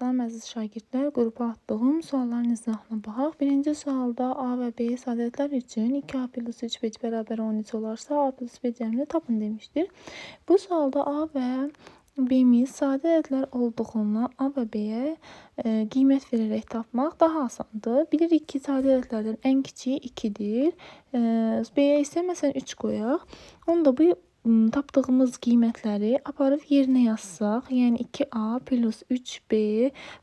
Salam əziz şagirdlər, qrupa atdığım sualların izahına baxaq. Birinci sualda A və B sadə ədədlər üçün 2A plus 3B bərabər 13 olarsa, A plus B cəmini tapın demişdir. Bu sualda A və B-miz sadə ədədlər olduğundan A və B-yə qiymət verərək tapmaq daha asandır. Bilirik ki, sadə ədədlərdən ən kiçiyi 2-dir. B-yə isə məsələn 3 qoyaq. Onda bu tapdığımız qiymətləri aparıb yerinə yazsaq, yəni 2A plus 3B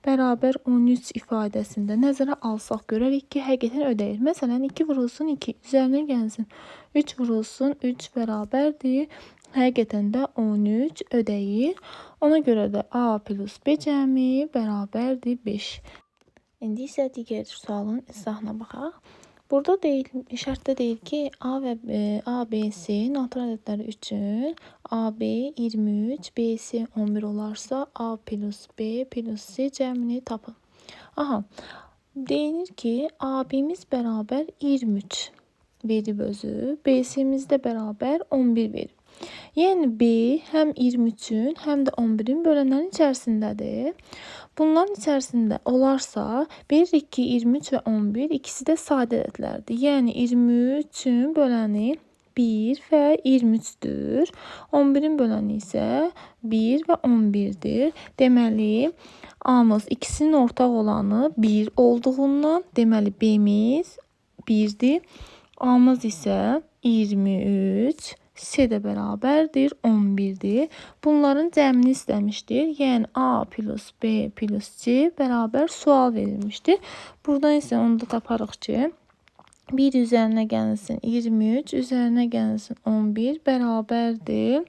bərabər 13 ifadəsində nəzərə alsaq, görərik ki, həqiqətən ödəyir. Məsələn, 2 vurulsun 2, üzərinə gəlsin. 3 vurulsun 3 bərabərdir. Həqiqətən də 13 ödəyir. Ona görə də A plus B cəmi bərabərdir 5. İndi isə digər sualın izahına baxaq. Burada şərtdə deyir ki, A və A, B, C natral ədədləri üçün AB 23, BC 11 olarsa, A plus B plus C cəmini tapın. Deyilir ki, AB-miz bərabər 23 verib özü, BC-miz də bərabər 11 verib. Yəni B həm 23-ün, həm də 11-in bölənlərin içərisindədir. Bunların içərisində olarsa, bilirik ki, 23 və 11 ikisi də sadə ədədlərdir. Yəni 23-ün böləni 1 və 23-dür. 11-in böləni isə 1 və 11-dir. Deməli, A-mız ikisinin ortaq olanı 1 olduğundan, deməli B-miz 1-dir. A-mız isə 23, C də bərabərdir 11-dir. Bunların cəmini istəmişdir. Yəni A plus B plus C bərabər sual verilmişdir. Buradan isə onu da taparıq ki, 1 üzərinə gəlsin 23, üzərinə gəlsin 11 bərabərdir.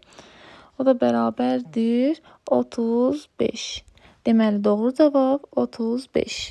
O da bərabərdir 35. Deməli, doğru cavab 35.